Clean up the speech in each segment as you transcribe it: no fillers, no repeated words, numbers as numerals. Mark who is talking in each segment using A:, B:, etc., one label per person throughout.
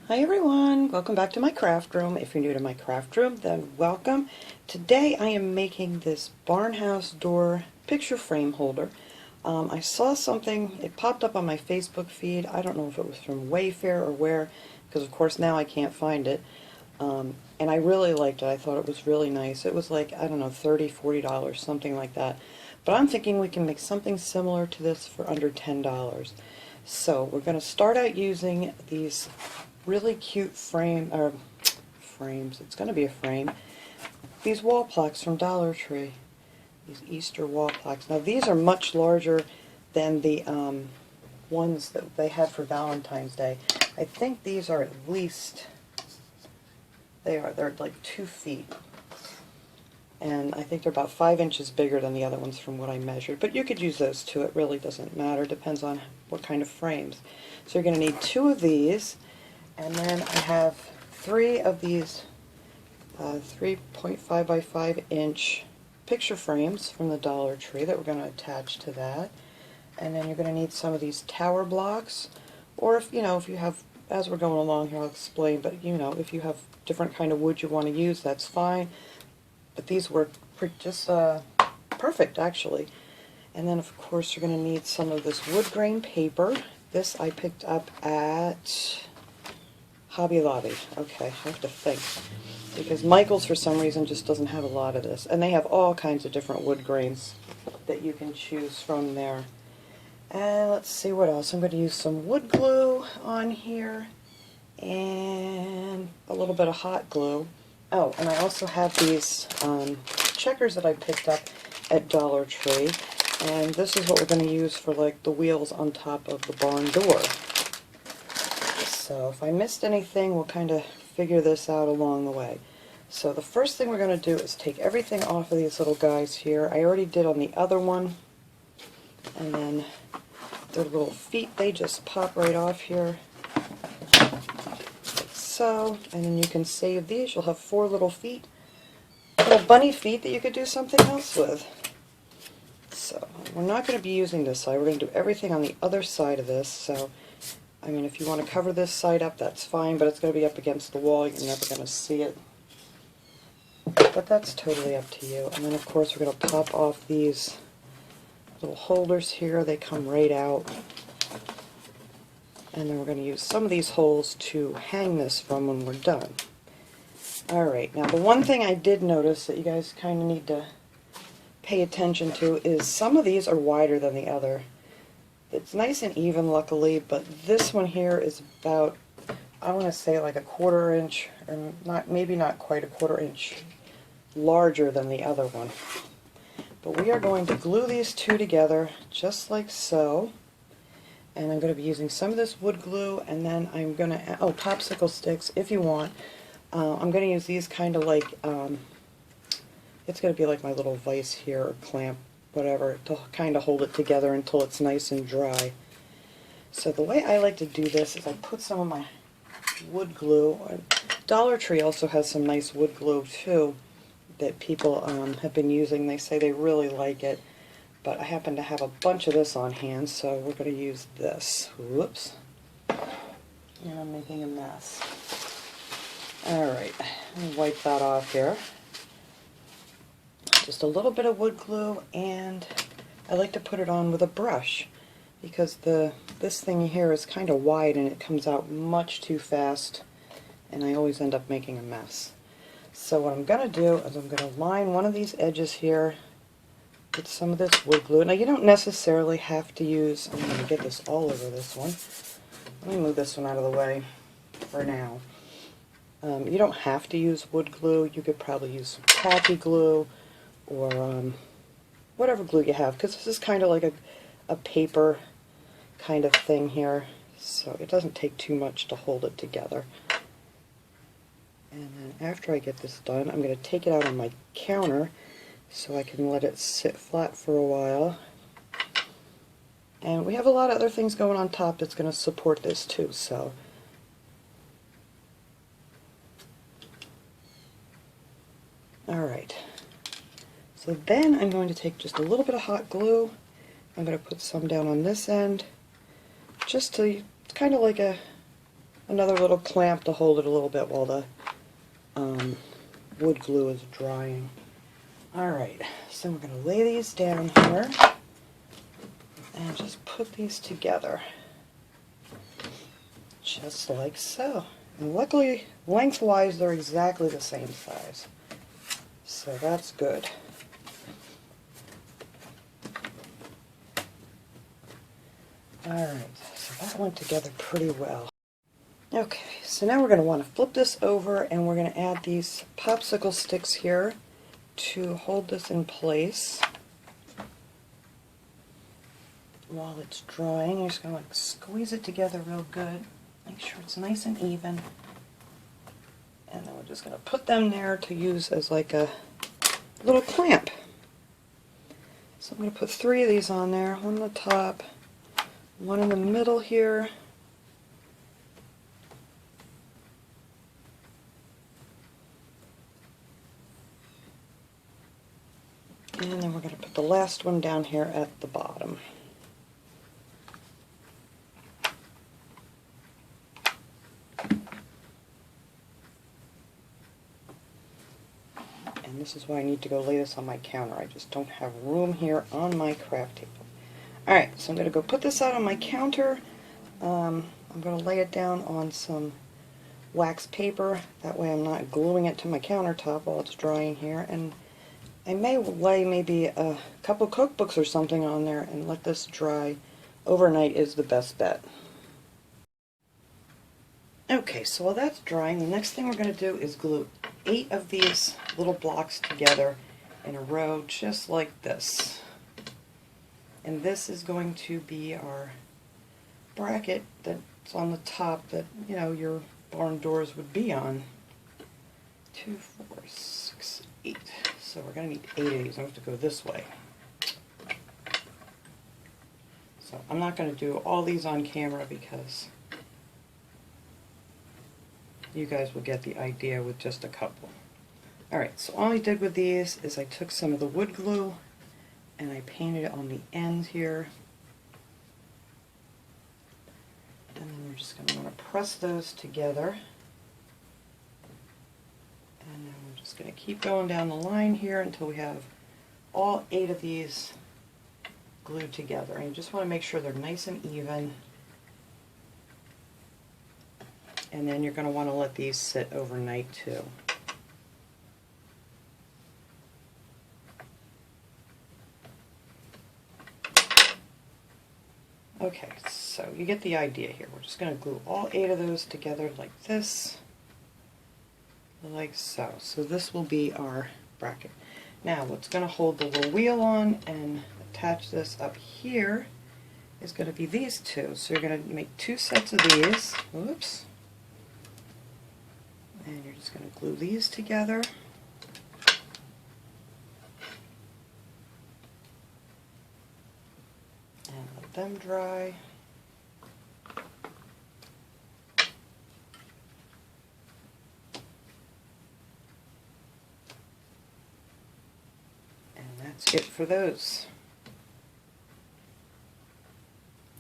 A: Hi everyone, welcome back to my craft room. If you're new to my craft room, then welcome. Today I am making this barnhouse door picture frame holder. I saw something, it popped up on my Facebook feed. I don't know if it was from Wayfair or where, because of course now I can't find it. And I really liked it. I thought it was really nice. It was like, I don't know, $30, $40, something like that. But I'm thinking we can make something similar to this for under $10. So we're going to start out using these really cute frames. It's going to be a frame. These wall plaques from Dollar Tree. These Easter wall plaques. Now these are much larger than the ones that they had for Valentine's Day. I think these are at least, they're like 2 feet. And I think they're about 5 inches bigger than the other ones from what I measured. But you could use those too. It really doesn't matter. Depends on what kind of frames. So you're going to need 2 of these. And then I have 3 of these 3.5 by 5 inch picture frames from the Dollar Tree that we're going to attach to that. And then you're going to need some of these tower blocks, or if you have, as we're going along here I'll explain, but if you have different kind of wood you want to use, that's fine. But these work just perfect actually. And then of course you're going to need some of this wood grain paper. This I picked up at Hobby Lobby. Okay, I have to think. Because Michael's for some reason just doesn't have a lot of this. And they have all kinds of different wood grains that you can choose from there. And let's see what else. I'm going to use some wood glue on here and a little bit of hot glue. Oh, and I also have these checkers that I picked up at Dollar Tree. And this is what we're going to use for like the wheels on top of the barn door. So if I missed anything, we'll kind of figure this out along the way. So the first thing we're going to do is take everything off of these little guys here. I already did on the other one. And then their little feet, they just pop right off here. Like so. And then you can save these. You'll have 4 little feet. Little bunny feet that you could do something else with. So we're not going to be using this side. We're going to do everything on the other side of this. So I mean, if you want to cover this side up, that's fine, but it's going to be up against the wall. You're never going to see it. But that's totally up to you. And then, of course, we're going to pop off these little holders here. They come right out. And then we're going to use some of these holes to hang this from when we're done. Alright, now the one thing I did notice that you guys kind of need to pay attention to is some of these are wider than the other. It's nice and even, luckily, but this one here is about, I want to say like a 1/4 inch, or maybe not quite a 1/4 inch larger than the other one. But we are going to glue these 2 together, just like so. And I'm going to be using some of this wood glue, and then I'm going to, popsicle sticks if you want. I'm going to use these kind of like, it's going to be like my little vise here, or clamp, whatever, to kind of hold it together until it's nice and dry. So the way I like to do this is I put some of my wood glue. Dollar Tree also has some nice wood glue too that people have been using. They say they really like it, but I happen to have a bunch of this on hand, so we're going to use this. Whoops. And I'm making a mess. Alright, let me wipe that off here. Just a little bit of wood glue, and I like to put it on with a brush because this thing here is kind of wide and it comes out much too fast, and I always end up making a mess. So what I'm going to do is I'm going to line one of these edges here with some of this wood glue. Now you don't necessarily have to use, I'm going to get this all over this one. Let me move this one out of the way for now. You don't have to use wood glue. You could probably use some tacky glue, or whatever glue you have, because this is kind of like a paper kind of thing here, so it doesn't take too much to hold it together. And then after I get this done, I'm going to take it out on my counter so I can let it sit flat for a while. And we have a lot of other things going on top that's going to support this too, so alright. So then I'm going to take just a little bit of hot glue. I'm going to put some down on this end, just to, it's kind of like a another little clamp to hold it a little bit while the wood glue is drying. Alright, so we're going to lay these down here and just put these together. Just like so. And luckily, lengthwise, they're exactly the same size. So that's good. Alright, so that went together pretty well. Okay, so now we're going to want to flip this over and we're going to add these popsicle sticks here to hold this in place while it's drying. You're just going to like squeeze it together real good. Make sure it's nice and even. And then we're just going to put them there to use as like a little clamp. So I'm going to put 3 of these on there, one on the top, one in the middle here, and then we're going to put the last one down here at the bottom. And this is why I need to go lay this on my counter. I just don't have room here on my craft table. Alright, so I'm going to go put this out on my counter. I'm going to lay it down on some wax paper. That way I'm not gluing it to my countertop while it's drying here. And I may lay maybe a couple cookbooks or something on there and let this dry overnight is the best bet. Okay, so while that's drying, the next thing we're going to do is glue 8 of these little blocks together in a row just like this. And this is going to be our bracket that's on the top that, you know, your barn doors would be on. 2, 4, 6, 8. So we're going to need 8 of these. I have to go this way. So I'm not going to do all these on camera because you guys will get the idea with just a couple. Alright, so all I did with these is I took some of the wood glue and I painted it on the ends here. And then we're just going to want to press those together. And then we're just going to keep going down the line here until we have all 8 of these glued together. And you just want to make sure they're nice and even. And then you're going to want to let these sit overnight too. Okay, so you get the idea here. We're just going to glue all 8 of those together like this, like so. So this will be our bracket. Now what's going to hold the little wheel on and attach this up here is going to be these 2. So you're going to make 2 sets of these. Whoops. And you're just going to glue these together. And let them dry. And that's it for those.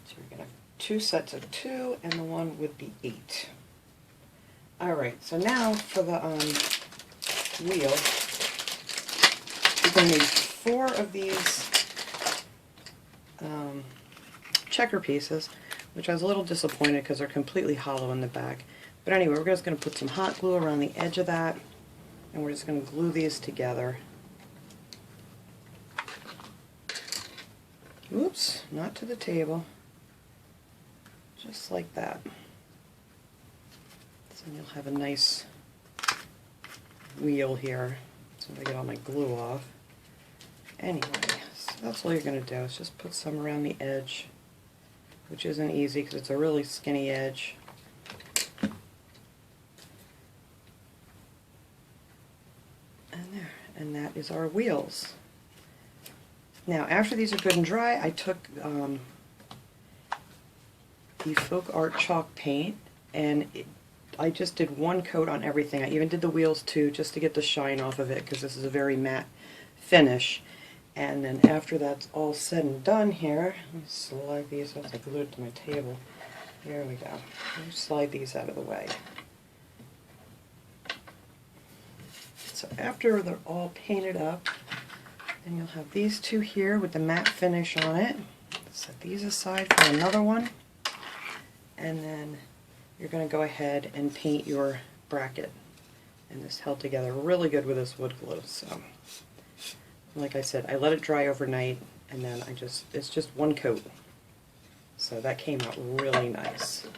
A: So we're going to have 2 sets of 2, and the one would be 8. Alright, so now for the wheel, we're going to need 4 of these checker pieces, which I was a little disappointed because they're completely hollow in the back. But anyway, we're just going to put some hot glue around the edge of that, and we're just going to glue these together. Oops, not to the table. Just like that. And you'll have a nice wheel here. So I get all my glue off. Anyway, so that's all you're going to do is just put some around the edge, which isn't easy because it's a really skinny edge. And there, and that is our wheels. Now, after these are good and dry, I took the Folk Art chalk paint, and I just did 1 coat on everything. I even did the wheels too, just to get the shine off of it, because this is a very matte finish. And then after that's all said and done here, let me slide these as I glue it to my table. Here we go. Slide these out of the way. So after they're all painted up, then you'll have these two here with the matte finish on it. Set these aside for another one. And then you're going to go ahead and paint your bracket. And this held together really good with this wood glue. So, like I said, I let it dry overnight, and then it's just one coat. So that came out really nice.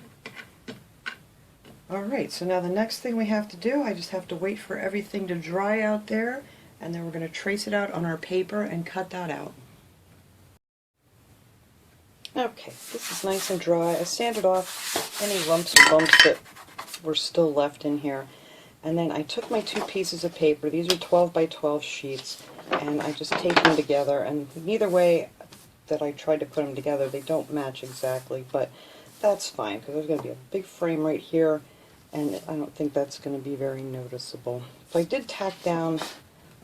A: Alright, so now the next thing we have to do, I just have to wait for everything to dry out there, and then we're going to trace it out on our paper and cut that out. Okay, this is nice and dry. I sanded off any lumps or bumps that were still left in here. And then I took my two pieces of paper, these are 12 by 12 sheets, and I just taped them together, and neither way that I tried to put them together, they don't match exactly, but that's fine, because there's going to be a big frame right here, and I don't think that's going to be very noticeable. So I did tack down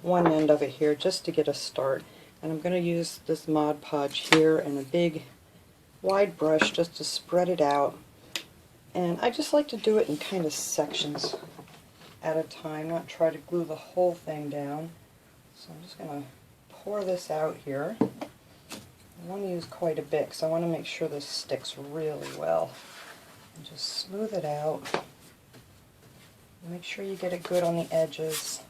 A: one end of it here just to get a start, and I'm going to use this Mod Podge here and a big wide brush just to spread it out, and I just like to do it in kind of sections at a time, not try to glue the whole thing down. So I'm just going to pour this out here. I want to use quite a bit because I want to make sure this sticks really well. And just smooth it out. Make sure you get it good on the edges.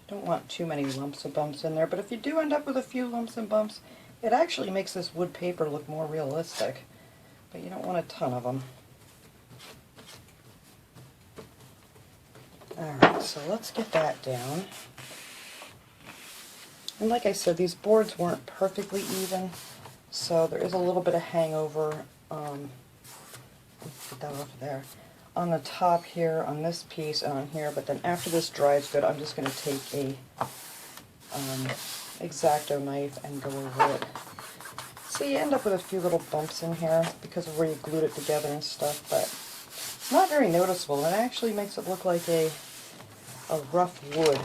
A: Don't want too many lumps and bumps in there, but if you do end up with a few lumps and bumps, it actually makes this wood paper look more realistic, but you don't want a ton of them. Alright, so let's get that down. And like I said, these boards weren't perfectly even, so there is a little bit of hangover, put that over there, on the top here, on this piece, and on here, but then after this dries good, I'm just going to take a X-Acto knife and go over it. So you end up with a few little bumps in here because of where you glued it together and stuff, but it's not very noticeable, and it actually makes it look like a rough wood.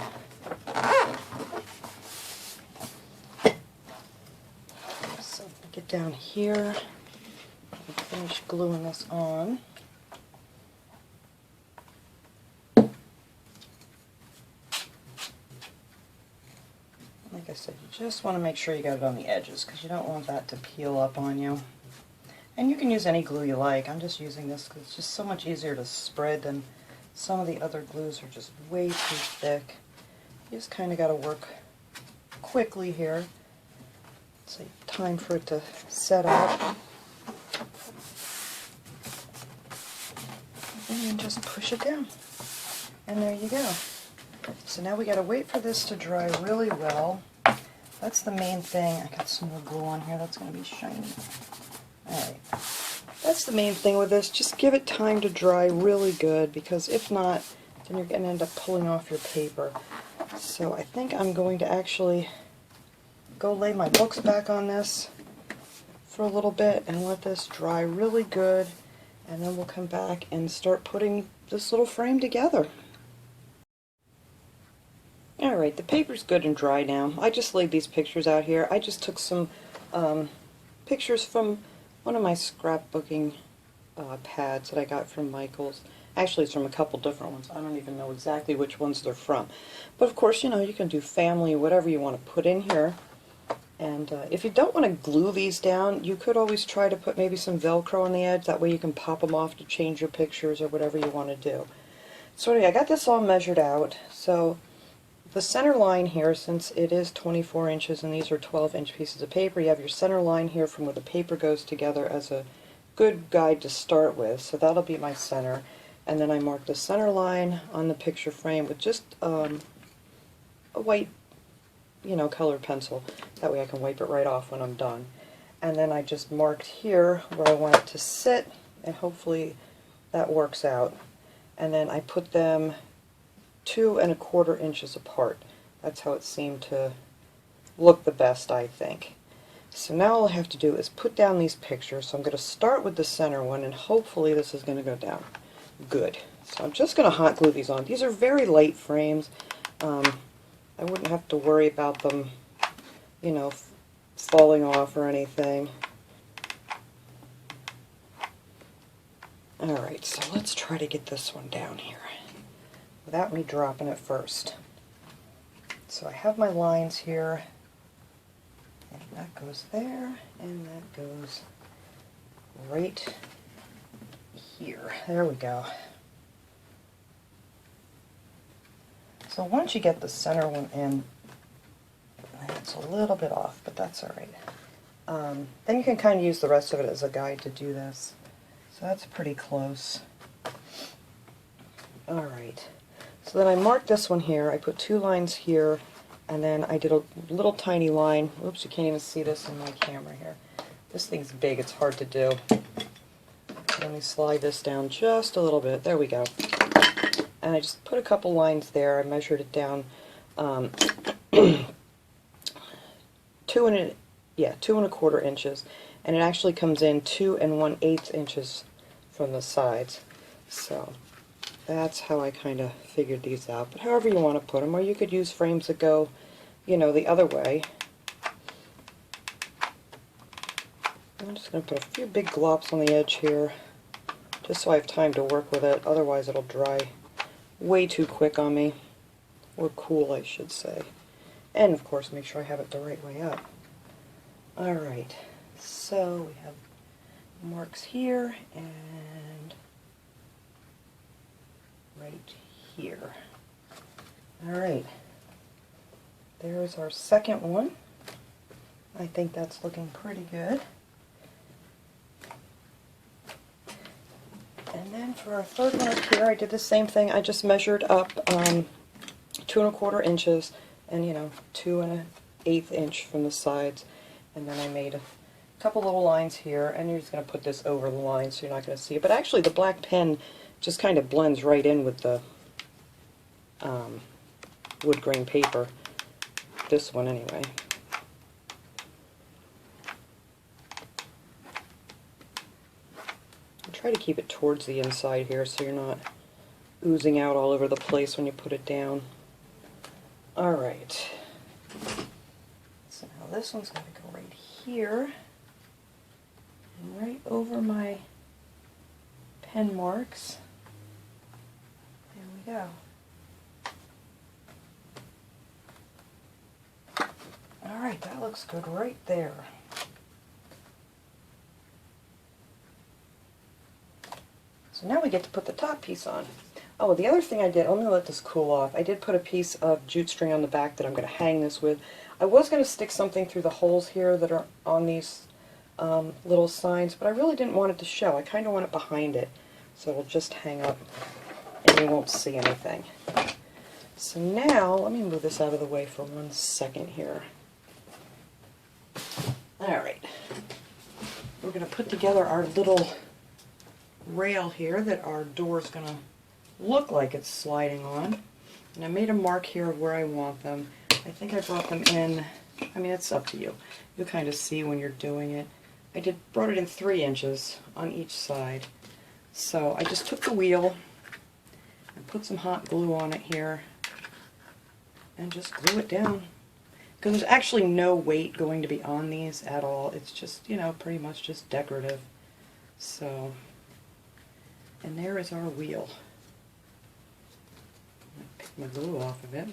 A: So get down here and finish gluing this on. Like I said, you just want to make sure you got it on the edges because you don't want that to peel up on you. And you can use any glue you like. I'm just using this because it's just so much easier to spread than some of the other glues are just way too thick. You just kind of got to work quickly here. So time for it to set up. And then just push it down. And there you go. So now we got to wait for this to dry really well. That's the main thing. I got some more glue on here. That's going to be shiny. Alright. That's the main thing with this. Just give it time to dry really good, because if not, then you're going to end up pulling off your paper. So I think I'm going to actually go lay my books back on this for a little bit and let this dry really good, and then we'll come back and start putting this little frame together. Alright, the paper's good and dry now. I just laid these pictures out here. I just took some pictures from one of my scrapbooking pads that I got from Michael's. Actually, it's from a couple different ones. I don't even know exactly which ones they're from. But of course, you know, you can do family, whatever you want to put in here. And if you don't want to glue these down, you could always try to put maybe some Velcro on the edge. That way you can pop them off to change your pictures or whatever you want to do. So anyway, I got this all measured out. So the center line here, since it is 24 inches and these are 12-inch pieces of paper, you have your center line here from where the paper goes together as a good guide to start with. So that'll be my center. And then I marked the center line on the picture frame with just a white, you know, colored pencil. That way I can wipe it right off when I'm done. And then I just marked here where I want it to sit, and hopefully that works out. And then I put them 2 1/4 inches apart. That's how it seemed to look the best, I think. So now all I have to do is put down these pictures. So I'm going to start with the center one, and hopefully this is going to go down good. So I'm just going to hot glue these on. These are very light frames. I wouldn't have to worry about them, you know, falling off or anything. Alright, so let's try to get this one down here without me dropping it first. So I have my lines here, and that goes there, and that goes right here. There we go. So once you get the center one in, it's a little bit off, but that's alright. Then you can kind of use the rest of it as a guide to do this. So that's pretty close. Alright, so then I marked this one here. I put 2 lines here, and then I did a little tiny line. Oops, you can't even see this in my camera here. This thing's big, it's hard to do. Let me slide this down just a little bit. There we go. And I just put a couple lines there. I measured it down 2 2¼ inches, and it actually comes in 2 1/8 inches from the sides. So that's how I kind of figured these out. But however you want to put them, or you could use frames that go, you know, the other way. I'm just going to put a few big glops on the edge here, just so I have time to work with it. Otherwise it'll dry way too quick on me, or cool I should say. And of course make sure I have it the right way up. Alright, so we have marks here and right here. Alright, there's our second one. I think that's looking pretty good. And then for our third one up here, I did the same thing. I just measured up 2 1/4 inches and, you know, 2 1/8 inch from the sides. And then I made a couple little lines here, and you're just going to put this over the line so you're not going to see it. But actually the black pen just kind of blends right in with the wood grain paper. This one anyway. Try to keep it towards the inside here so you're not oozing out all over the place when you put it down. Alright. So now this one's going to go right here and right over my pen marks. There we go. Alright, that looks good right there. So now we get to put the top piece on. Oh, the other thing I did, I'm going to let this cool off. I did put a piece of jute string on the back that I'm going to hang this with. I was going to stick something through the holes here that are on these little signs, but I really didn't want it to show. I kind of want it behind it, so it'll just hang up and you won't see anything. So now, let me move this out of the way for 1 second here. Alright. We're going to put together our little rail here that our door is going to look like it's sliding on. And I made a mark here of where I want them. I think I brought them in, I mean it's up to you. You'll kind of see when you're doing it. I brought it in 3 inches on each side. So I just took the wheel and put some hot glue on it here and just glue it down. Because there's actually no weight going to be on these at all. It's just, you know, pretty much just decorative. So, and there is our wheel. Pick my glue off of it.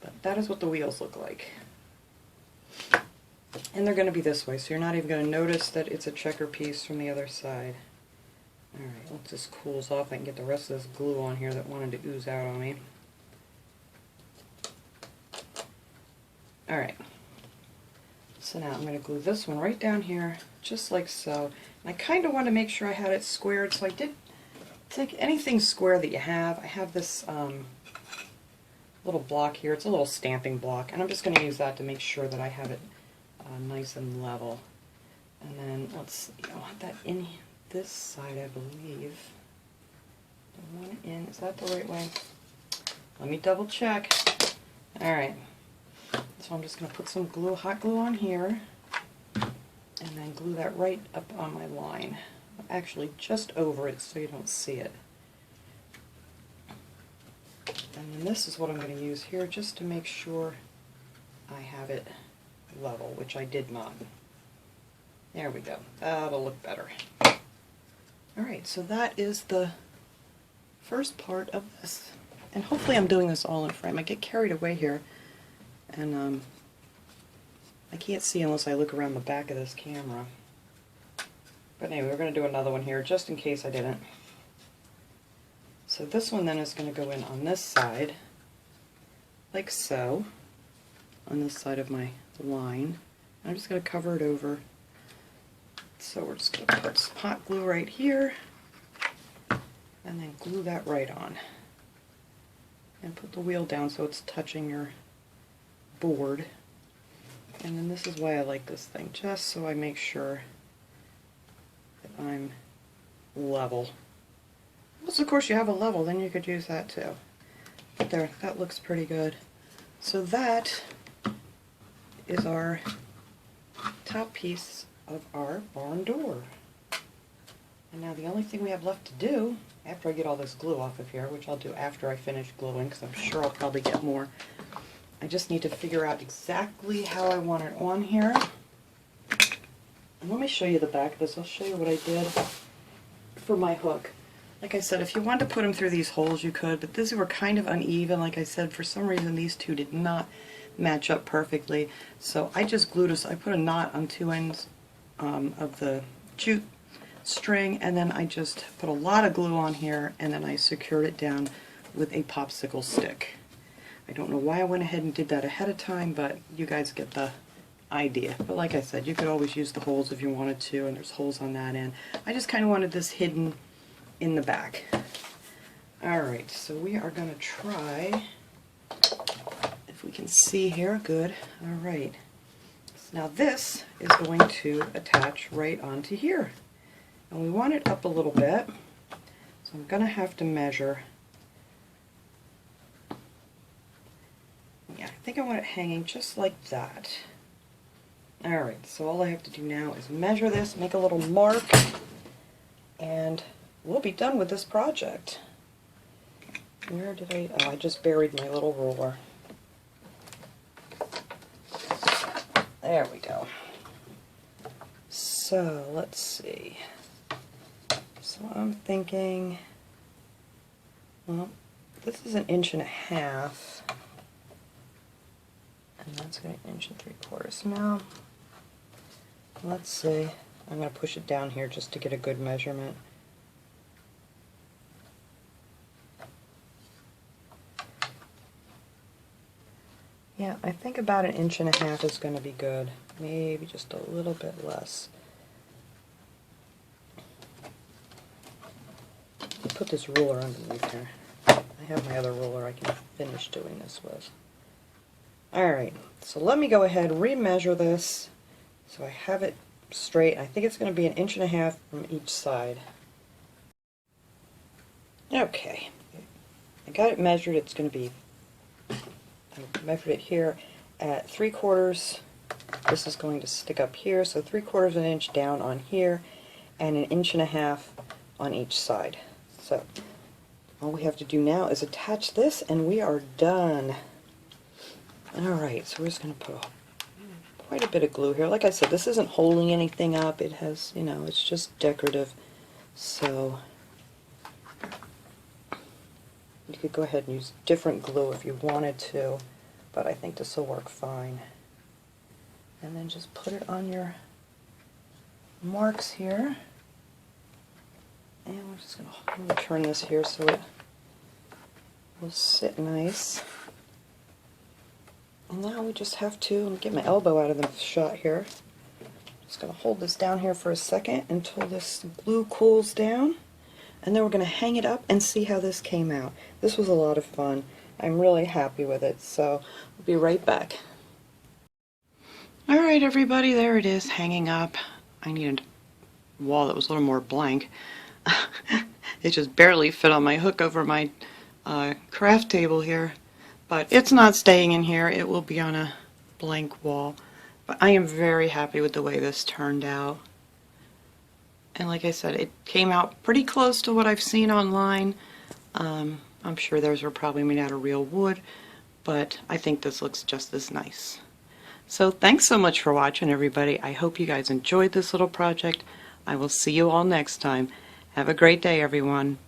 A: But that is what the wheels look like. And they're going to be this way, so you're not even going to notice that it's a checker piece from the other side. Alright, once this cools off, I can get the rest of this glue on here that wanted to ooze out on me. Alright, so now I'm going to glue this one right down here, just like so. And I kind of want to make sure I had it squared, so I did take anything square that you have. I have this little block here. It's a little stamping block, and I'm just going to use that to make sure that I have it nice and level. And then let's see, I want that in this side, I believe. I want it in. Is that the right way? Let me double check. Alright. So I'm just going to put some glue, hot glue on here. and then glue that right up on my line. Actually, just over it so you don't see it. And then this is what I'm going to use here just to make sure I have it level, which I did not. There we go. That'll look better. Alright, so that is the first part of this. And hopefully I'm doing this all in frame. I get carried away here, and I can't see unless I look around the back of this camera. But anyway, we're going to do another one here just in case I didn't. So this one then is going to go in on this side, like so, on this side of my line. I'm just going to cover it over. So we're just going to put some hot glue right here, and then glue that right on. And put the wheel down so it's touching your board. And then this is why I like this thing, just so I make sure that I'm level. Unless of course you have a level, then you could use that too. But there, that looks pretty good. So that is our top piece of our barn door. And now the only thing we have left to do, after I get all this glue off of here, which I'll do after I finish gluing, because I'm sure I'll probably get more, I just need to figure out exactly how I want it on here. And let me show you the back of this. I'll show you what I did for my hook. Like I said, if you wanted to put them through these holes, you could, but these were kind of uneven. Like I said, for some reason these two did not match up perfectly. So I just glued I put a knot on two ends of the jute string, and then I just put a lot of glue on here, and then I secured it down with a popsicle stick. I don't know why I went ahead and did that ahead of time, but you guys get the idea. But like I said, you could always use the holes if you wanted to, and there's holes on that end. I just kind of wanted this hidden in the back. Alright, so we are going to try, if we can see here, good. Alright, so now this is going to attach right onto here. And we want it up a little bit, so I'm going to have to measure. Yeah, I think I want it hanging just like that. Alright, so all I have to do now is measure this, make a little mark, and we'll be done with this project. Where did oh, I just buried my little ruler. There we go. So, let's see. So I'm thinking, well, this is 1.5 inches, and that's going to 1 3/4. Now, let's see. I'm going to push it down here just to get a good measurement. Yeah, I think about 1.5 inches is going to be good. Maybe just a little bit less. Put this ruler underneath here. I have my other ruler I can finish doing this with. Alright, so let me go ahead and remeasure this so I have it straight. I think it's going to be 1.5 inches from each side. Okay, I got it measured. It's going to be, I measured it here at 3/4. This is going to stick up here, so 3/4 inch down on here, and 1.5 inches on each side. So all we have to do now is attach this, and we are done. Alright, so we're just going to put quite a bit of glue here. Like I said, this isn't holding anything up. It has, you know, it's just decorative. So you could go ahead and use different glue if you wanted to, but I think this will work fine. And then just put it on your marks here. And we're just going to turn this here so it will sit nice. And now we just have to get my elbow out of the shot here. Just going to hold this down here for a second until this glue cools down. And then we're going to hang it up and see how this came out. This was a lot of fun. I'm really happy with it, so we'll be right back. Alright everybody, there it is, hanging up. I needed a wall that was a little more blank. It just barely fit on my hook over my craft table here. But it's not staying in here, it will be on a blank wall. But I am very happy with the way this turned out. And like I said, it came out pretty close to what I've seen online. I'm sure theirs were probably made out of real wood, but I think this looks just as nice. So thanks so much for watching, everybody. I hope you guys enjoyed this little project. I will see you all next time. Have a great day, everyone.